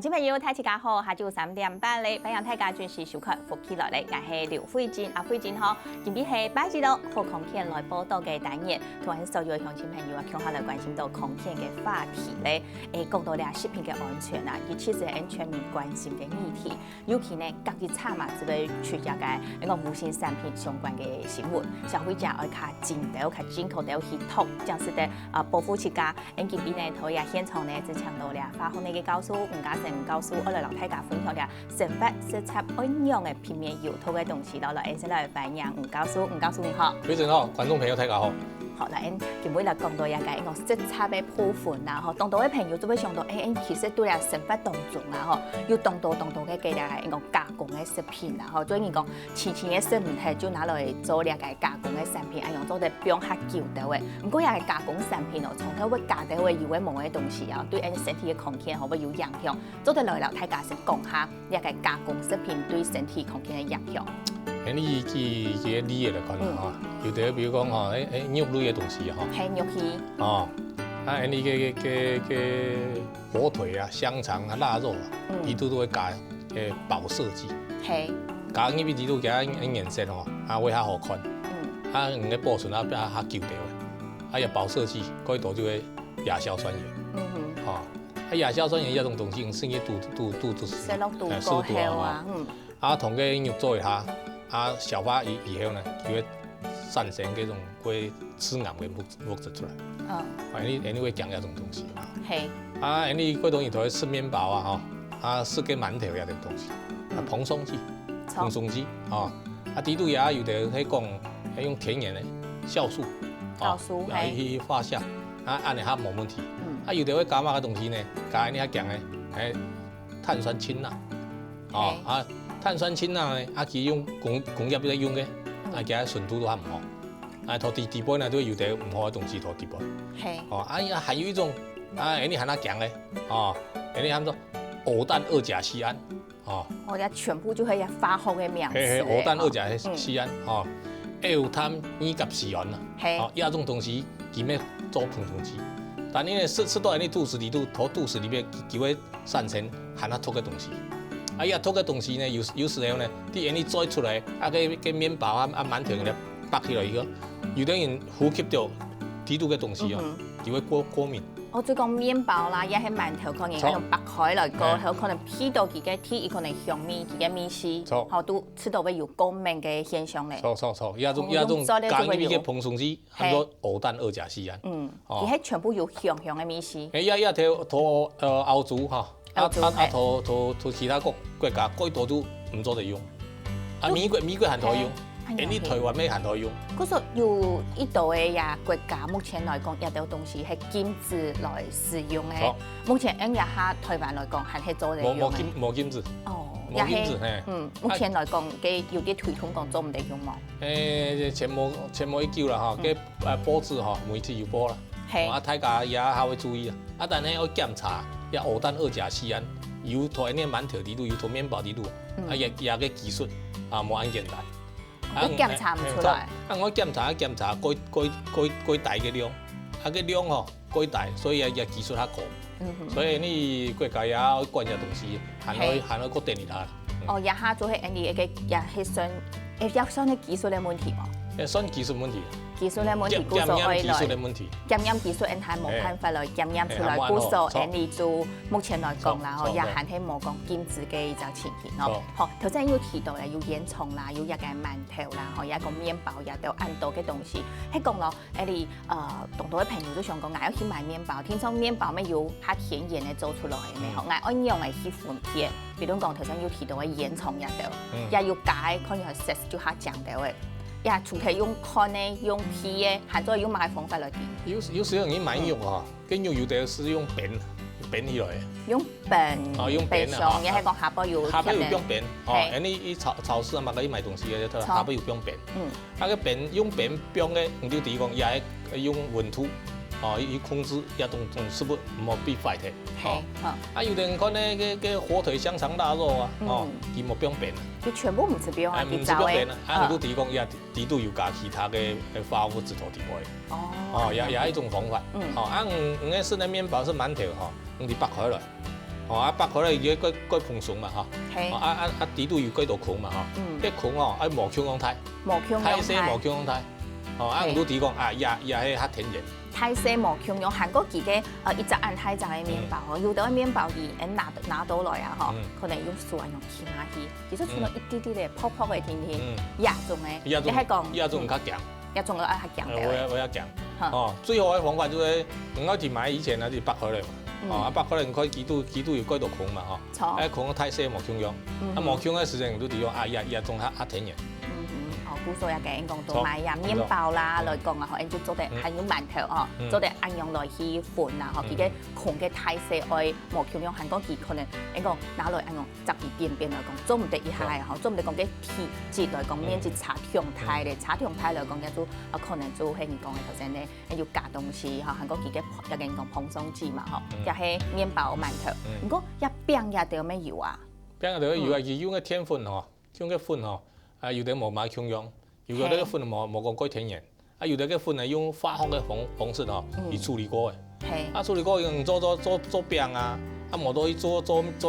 众朋友，大家好，下晝3點半咧，歡迎大家準時收看福氣來咧，我係劉慧珍，慧珍吼，今日係8日咯，好空氣來報道嘅單元，同埋所有鄉親朋友啊，向下來關心到空氣嘅話題咧，講到咧食品嘅安全啊，尤其是全民關心嘅議題，尤其呢，隔日差嘛，就會出現嘅一個無線產品相關嘅新聞，消費者要較精到、較進口到去讀，將是的保護自家，今日呢，頭也現場呢，就請到咧花紅呢個教授吳家成教授，我來同大家分享下生活適合安用嘅平面油土嘅東西，來先來歡迎吳教授，吳教授你好。非常好，觀眾朋友大家好。好，來今日來講到一個適合嘅部分啦，嗬，當到嘅朋友都會想到，其實對啊生活當中啊，嗬，要當到嘅幾樣係加工嘅食品啦，嗬，所以你講前嘅食物係就拿來做呢個加工嘅產品，用做啲不用較久到嘅，唔過也係加工產品哦，從頭會加到會有嘅冇嘅東西啊，對身體嘅空氣可會有影響，做得來了，大家先講下呢個加工食品對身體空氣嘅影響。你舉個例嚟講啦，有啲比如講肉類嘅東西嗬，係肉絲。哦，你嘅火腿啊、香腸啊、臘肉啊，呢度都會加保色劑。係。加呢邊呢度加顏色嗬，會較好看。你嘅保存啊比較久啲嘅，有保色劑，嗰度就會亞硝酸鹽。亞硝酸鹽呢種東西，生意肚子食落肚過後啊，同嘅肉做一下。消化以後呢，就會產生嗰種會致癌嘅物質出來。你會講一種東西。係。你嗰種就會食麵包啊，食個饅頭一種東西。蓬鬆劑。呢度也有啲係講係用天然嘅酵素。去發酵。按嚟嚇冇問題。有啲會加乜嘅東西呢？加你係講嘅係碳酸氫鈉。碳酸氫鈉佢用工業在用嘅，佢純度都還唔好，同地盤呢都有啲唔好嘅東西同地盤。係。還有一種，你喊他講咧，你喊做偶氮二甲酰胺。我哋全部就係化學嘅名詞。偶氮二甲酰胺，有碳二甲酰胺啦。呢種東西佢咩做膨脹劑，但你呢吃到你肚子裏頭，肚子裏面就會產生含它吐嘅東西。吐嘅東西呢，有時候呢，你再出來，個麵包啊、饅頭咧，拔起來以後，有啲人呼吸到呢度嘅東西就會過敏。我最講麵包啦，也係饅頭，可能用白開來過後，可能批到佢嘅體，可能香味，佢嘅味絲，好都吃到會有過敏嘅現象咧。錯，呢種加入嘅膨脹劑，叫做偶氮二甲酰胺。佢係全部有香嘅味絲。同歐洲嚇。同其他國家嗰度都唔做得用，美國還可以用，你台灣咩還可以用？嗰時有一度嘅呀國家，目前來講，有啲東西係禁止來使用嘅。目前喺下台灣來講，還係做得用嘅。冇禁止。也係。目前來講，佢有啲推統講做唔得用嘛。全冇一叫啦嚇，嘅報紙嚇媒體有報啦。大家也還會注意啊，但係要檢查。偶氮二甲酰胺有同呢饅頭啲度，有同麵包啲度，也個技術冇咁簡單。我檢查唔出來。我檢查幾大嘅量，個量幾大，所以也技術較高。所以你國家也要管呢東西，還要個電力下。一下做係你嘅也係算係技術嘅問題喎。算技術問題。技術嘅問題，技術技術，係冇辦法來檢驗出來。技術，你就目前來講啦，也係冇講禁止嘅一個情形咯。好，頭先有提到啦，有煙囱啦，有一個饅頭啦，有一個麵包，也都按到嘅東西。喺講咯，你同到嘅朋友都想講，我要去買麵包，聽說麵包咩要較天然嘅做出來嘅咩？我按用嚟去分辨，比如講頭先有提到嘅煙囱也都，也要解，可能係食就較講到嘅。呀，除係用乾嘅、用皮嘅，還做用乜方法來點？有時候你買肉啊，跟肉有啲是用扁起來嘅。用扁上，亦係講下邊要。下邊要用扁，你超市啊嘛，你買東西嘅，下邊要用扁。個扁用扁嘅，你就地方也係用溫度，要控制一種食物唔好被壞掉。有啲人看呢個火腿、香腸、臘肉啊，佢冇用扁。佢全部唔是扁啊，唔是用扁啊，你都地方也地度有加其他嘅化合物質同地位。也係一種方法。嘅是呢麵包是饅頭，你拔開來。8块咧伊个蓬松嘛吼，底度有几道孔嘛吼，迄孔哦爱毛腔用太，太细毛腔用太，按都提供也迄较天然。泰式毛腔用韩国几个一只按太长的面包哦，有的面包伊拿到来啊吼，可能用蒜用起下去，其实除了一滴滴的泡泡的甜甜，亚种的，你係講亚种较强，亚种个爱较强的，我要强。最好的方法就是我要去买以前是8块咧嘛，8块咧你看基督有几道孔嘛吼，孔泰式毛腔用，毛腔的时间都利用亚种较天然。古時候也嘅講到買呀麵包啦來講啊，嗬，就做得還有饅頭哦，做得按用來去拌啊，嗬，佢嘅窮嘅太細愛毛橋用韓國佢可能講拿來按用雜啲邊邊來講，做唔得一下嘅嗬，做唔得講嘅體質來講，面係茶香態嘅，茶香態來講嘅做可能做係你講嘅頭先咧，要加東西嗬，韓國佢嘅有嘅講蓬鬆劑嘛，嗬，又係麵包饅頭，不過一餅也得咩油啊？餅得油啊，佢用嘅天粉嗬，用嘅粉嗬。有啲冇買香用，有啲個粉冇講過天然，有啲個粉係用化學嘅方式嗬，去處理過嘅。處理過用做餅啊，冇到去做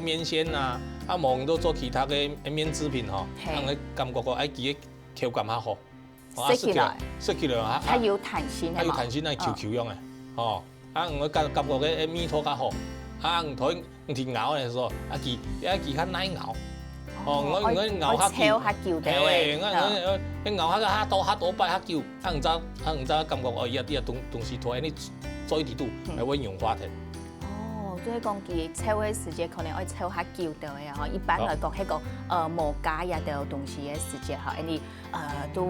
麵線啊，冇到做其他嘅麵製品嗬，讓佢感覺個佢嘅口感較好。食起來它有彈性有彈性係 Q 樣嘅，我感覺嘅麵坨較好，唔同鐵咬嘅時候，佢較耐咬。我咬下叫，我咬下個多擺下叫，唔知感覺哦，啲東西拖喺你再啲度，係會溶化嘅。哦，即係講佢炒嘅時間可能要炒下叫到嘅嗬，一般來講係個冇加一道東西嘅時間嗬，你都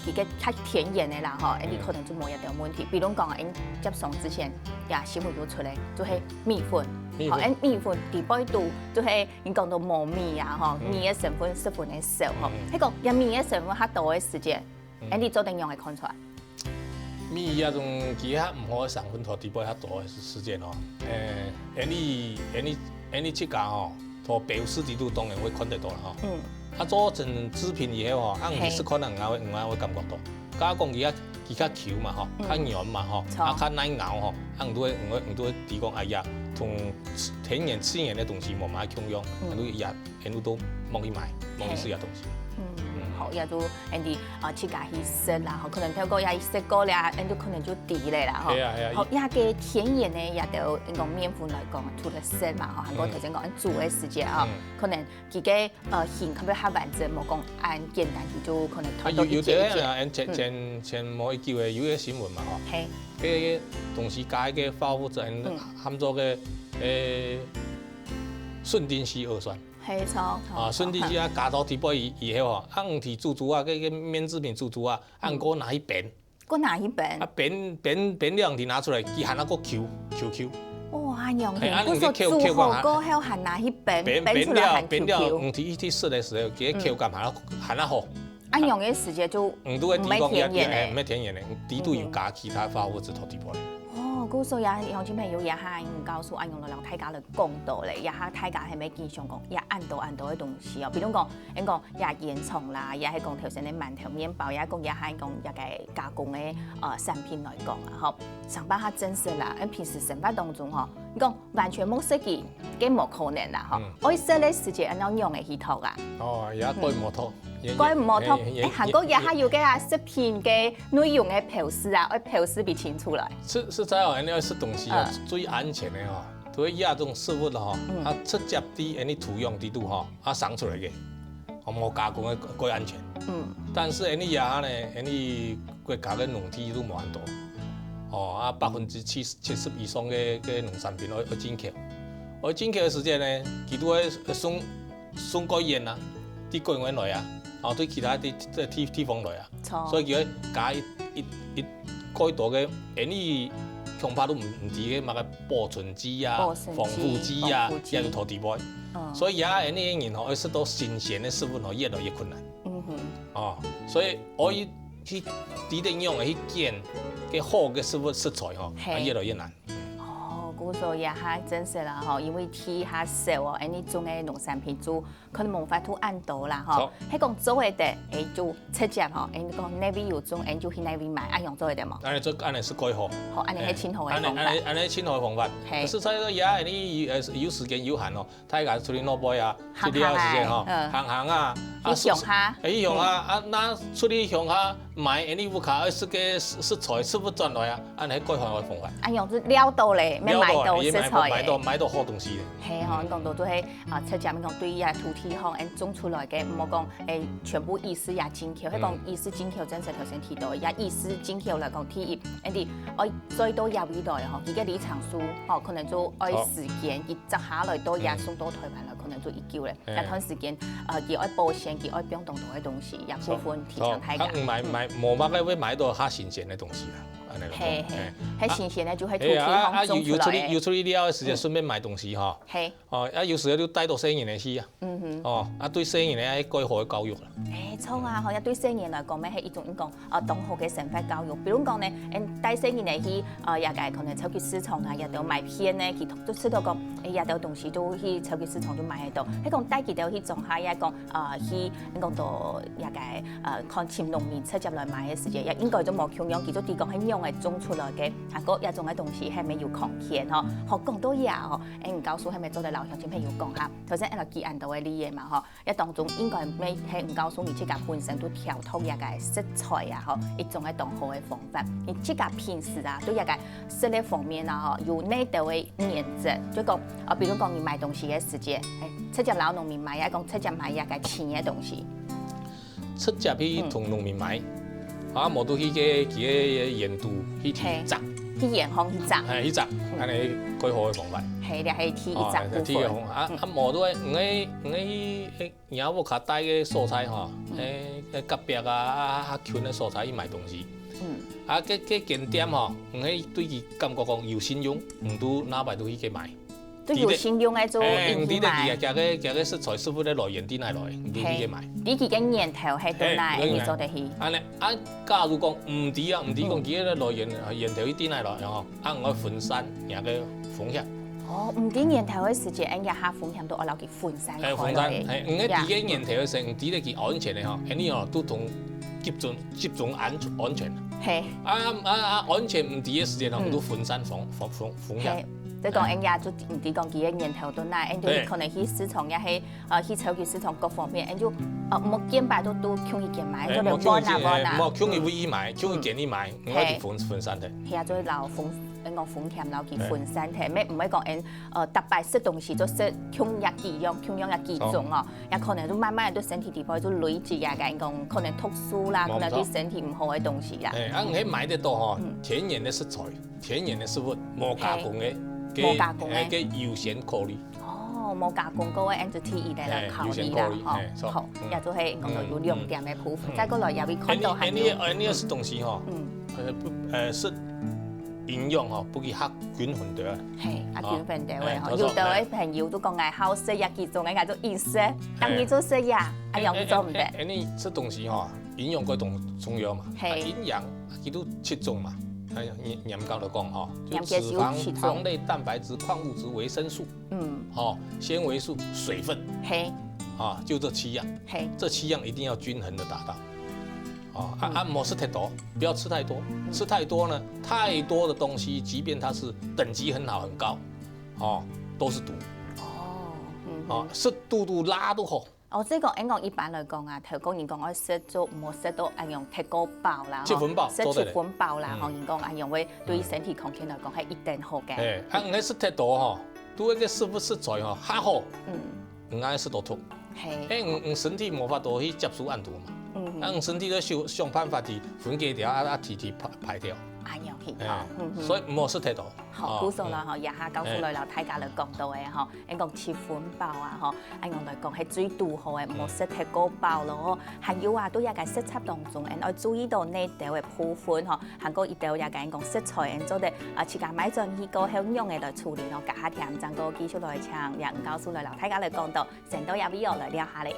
佢嘅較天然嘅啦嗬，你可能就冇一道問題。比如講你接送之前，也新聞都出嚟，就係米粉。好，米粉底部度就係你講到冇米啊，嗬，米嘅成分十分嘅少，嗬，迄個有米嘅成分較多嘅時間，你做定樣會看出來。米啊種其他唔好嘅成分同底部較多嘅時間哦，你切價哦，同標示底度當然會看得到啦，嗬。做成製品以後嗬，你是可能唔會感覺到。加講佢較球嘛，嗬，較軟嘛，嗬，較耐咬嗬，唔都會提供同天然自然嘅東西冇買共用，都都冇去買，冇去試下東西。好，也都你自家去食啦，可能透過也食過咧，你都可能就啲咧啦，嗬。好，也嘅天然嘅也都講麵粉來講，除了食嘛，嗬，我頭先講煮嘅時間啊，可能佢嘅餡特別較完整，冇講按簡單啲就可能太多啲嘢。前冇叫嘅有個新聞嘛，嗬。嘅東西加嘅化物質含咗嘅順丁烯二酸。係錯。順丁烯加到底部以後按去煮啊，個麵製品煮啊，按個拿去煸。個拿去煸。煸兩天拿出來，佢含那個 Q。哇，樣嘅，嗰個煮火鍋後含拿去煸出來含 Q。煸了，去食嘅時候，佢口感含得好。按用嘅時間就唔係天然嘅，唔係天然嘅，底度有加其他化物質同底部。嗰時候也鄉親朋友也係告訴按用到老太家嚟講到咧，也係太家係咪經常講也按到嘅東西哦，比如講也煙囱啦，也係講頭先嘅饅頭麵包，也係講也嘅加工嘅產品來講啊，嗬，上班下真實啦，喺平時生活當中嗬，你講完全冇設計，幾冇可能啦，嗬，我設嘅時間按用嘅去托啊。也改唔妥。改唔妥，韓國也係有嘅食品嘅內容嘅標示啊，要標示比清楚來。是在哦，你要食東西哦，最安全嘅哦，都係這種食物咯，直接啲你土壤地度嗬，生出來嘅，冇加工嘅最安全。但是你呀呢，你國家嘅農地都冇咁多，70%以上嘅農產品要進口，我進口嘅時間呢，佢都會送過遠啦，啲過遠來啊。對其他啲地方來啊，所以佢加一改多嘅，你恐怕都唔止嘅，乜嘅保存劑啊、防腐劑啊，一路拖地波。所以而家你然後要食到新鮮嘅食物，越來越困難。所以我要去點用去揀嘅好嘅食物食材，越來越難。姑说也哈真实啦吼，因为天哈少哦，你种的农产品做可能冇法度按到啦吼。迄讲做会得，就直接吼，你讲那边有种，就去那边买，用做会得冇？安尼是改好。好，安尼係清好嘅方法。安尼清好嘅方法。可是在个也你有时间有限哦，大家出去攞杯啊，去了时间吼，行啊，去乡下，去乡下那出去乡下买，你有卡是个食材是不转来啊，安尼改好嘅方法。用做了到咧，咩买到食材买到好东西咧。係吼，講到都係直接講對呀土地方種出來嘅，唔好講全部意思也精巧，迄講意思精巧，真實頭先提到，也意思精巧嚟講，第一，啲愛最多入呢代吼，而家李長書吼，可能做愛時間，佢摘下來都也送到台灣來，可能做一嚿咧，但段時間佢愛保鮮，佢愛冰凍到嘅東西，也部分提倡大家。冇乜嘅會買到較新鮮嘅東西啦。係，喺新鮮咧就喺土地方種出來。有出去了嘅時間，順便買東西嗬。係。有時你帶到細人嚟去啊。對細人咧該好嘅教育啦。錯啊！一對細人來講，咩係一種講同學嘅成分教育。比如講咧，帶細人嚟去也係可能超級市場啊，也都買片咧，佢都知道講，也都東西都去超級市場都買得到。喺講帶佢哋去種下，也講去講到也係看前農民直接來買嘅時間，也應該都冇強樣，佢都啲講係用。種出來嘅一種嘅東西係咪要抗鉛嗬？學講到嘢嗬，唔教書係咪做得老鄉親朋友講下？頭先一個記按到嘅呢嘢嘛嗬，一當中應該咩係唔教書，而且佢本身都調透一個色彩啊嗬，一種嘅當好嘅方法。而且佢平時啊，對一個色嘅方面啊嗬，有呢度嘅原則，就講比如講你買東西嘅時間，直接老農民買，一講直接買一個淺嘅東西，直接去同農民買。冇到去嘅鹽度去摘，去鹽行去摘，去摘，安尼改好嘅方法。係，你係去摘部分。冇到唔也冇卡帶嘅蔬菜嗬，甲壁啊，圈嘅蔬菜去買東西。嘅景點嗬，唔係對佢感覺講有信用，唔都哪擺都去買。都有信用嘅做唔啲咧，夾嘅食材師傅咧來源啲嚟來，唔都去買。你佢嘅源頭係到哪？你做得起？假如講唔啲講佢嘅來源頭啲嚟來嗬，我分散人嘅風險。唔啲源頭嘅時間，人家下風險都我留佢分散開嚟。係，唔係啲嘅源頭嘅時，唔啲咧佢安全嘅嗬，呢都同接種安全。係。安全唔啲嘅時間，我都分散風險。即講人家就唔知講幾個年頭都嗱，人就可能去市場也係去超級市場各方面，人就冇見擺都強去見買，就嚟揾啊，冇強去會意買，強去見你買，唔係分散嘅。係啊，就留風險留佢分散嘅，咩唔係講人特別食東西就食強一幾樣，強一幾種哦，也可能都慢慢都身體地方都累積啊，人講可能毒素啦，可能對身體唔好嘅東西啦。唔係買得到嗬，天然嘅食材，天然嘅食物，冇加工嘅。冇加工嘅，嘅優先考慮。冇加工嗰個 entity 嚟考慮啦，好，亦都係講到有兩點嘅部分。再過來又會看到係。呢個是東西嗬，是營養嗬，不佢黑均衡啲啊。係，均衡啲嘅嗬。有啲朋友都講嗌好食呀，幾種嗌做意思，當然做食呀，樣做唔得。呢這東西嗬，營養嗰種重要嘛，營養佢都7種嘛。嚴格嚟講嗬，就脂肪、糖類、蛋白質、礦物質、維生素，纖維素、水分，就這7樣，這7樣一定要均衡的達到，唔好吃太多，不要吃太多，吃太多呢，太多的東西，即便它是等級很好很高，都是毒，是度拉都好。即係講，應該一般來講啊，頭講人講我食咗唔好食到用鐵鍋包啦，食粉包，食鐵粉包啦，學人講用會對身體康健來講係一定好嘅。唔係食太多嗬，對個食物食材嗬還好，唔啱食到吐，身體冇法度去接觸暗毒嘛，身體都想辦法去分解掉，提排掉。所以唔好食太多。好，古數啦，日下教書來留大家嚟講到嘅嗬，你講切粉包啊，嗬，我來講係最拄好嘅，唔好食太過包咯。還有啊，都有個食材當中，要注意到呢條嘅部分嗬，韓國一條有個講食材，做啲自家買進去個香用嘅來處理咯，家下添增個技術來搶，讓教書來留大家嚟講到，成都有必要來聊下嚟。